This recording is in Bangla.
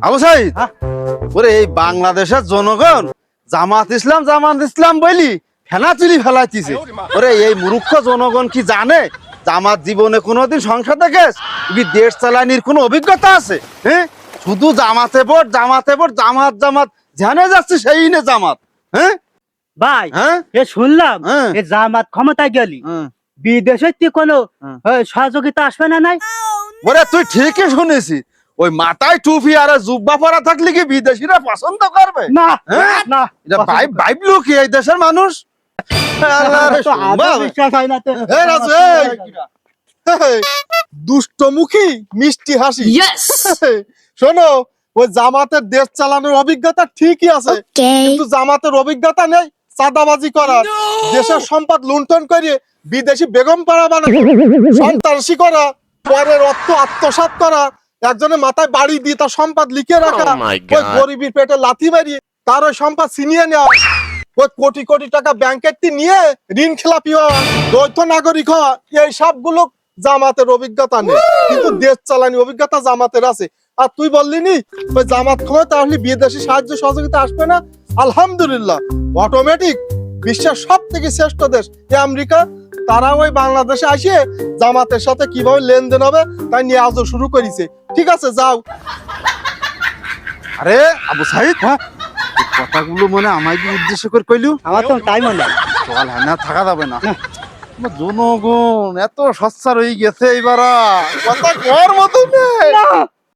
আবু সাইদ, ওরে এই বাংলাদেশের জনগণ জামাত ইসলাম বলি ফেলাচুলি ফেলাইতেছে। ওরে এই মূর্খ জনগণ কি জানে জামাত জীবনে কোনোদিন সংসদে গেছ কি দেশ চালানির কোনো অভিজ্ঞতা আছে? হ্যাঁ, শুধু জামাতে ভোট জামাত জানে যাচ্ছে সেই নে জামাত। হ্যাঁ ভাই, হ্যাঁ শুনলাম হ্যাঁ। এ জামাত ক্ষমতায় গেলি বিদেশে কি কোনো সহযোগিতা আসবে না নাই? ওরে তুই ঠিকই শুনেছি, ওই মাথায় টুপি আর জুব্বা পরা থাকলে কি বিদেশিরা পছন্দ করবে? না হ্যাঁ? না, এটা ভাইবলো কি এই দেশের মানুষ? আল্লাহরে তো আদৌ সম্ভব? বিশ্বাস হয় না তো। এই রাজু, এই দুষ্টমুখী মিষ্টি হাসি। শোনো, ওই জামাতের দেশ চালানোর অভিজ্ঞতা ঠিকই আছে, কিন্তু জামাতের অভিজ্ঞতা নেই চাঁদাবাজি করার, দেশের সম্পদ লুণ্ঠন করে বিদেশি বেগম পাড়া বানানো, সন্ত্রাসী করা, পরের অর্থ আত্মসাৎ করা, একজনের মাথায় বাড়ি দিয়ে তার সম্পদ লিখে রাখা, ওই গরিবের পেটে লাথি মারিয়ে তার ওই সম্পদ ছিনিয়ে নেওয়া, ওই কোটি কোটি টাকা ব্যাংকের নিয়ে ঋণ খেলাপি হওয়া, দ্বৈত নাগরিক হওয়া, এই সবগুলো জামাতের অভিজ্ঞতা নেই, কিন্তু দেশ চালানি অভিজ্ঞতা জামাতের আছে। আর তুই বললি নি ওই জামাত ক্ষমতা তাহলে বিদেশি সাহায্য সহযোগিতা আসবে না? আলহামদুলিল্লাহ, অটোমেটিক বিশ্বের সব থেকে শ্রেষ্ঠ দেশ আমেরিকা, তারা ওই বাংলাদেশে আসে জামাতের সাথে কিভাবে লেনদেন হবে তাই নিয়ে আজও শুরু করেছে। ঠিক আছে, যাও। আরে আবু সাইদ, এই কথাগুলো মনে আমায় কি উদ্দেশ্য করে কইলু? আমার তো তাই মনে হয়। চল, হ্যাঁ না থাকা যাবে না। আমার জনগণ এত সচ্ছার হয়ে গেছে এইবার কথা কর মতো নেই।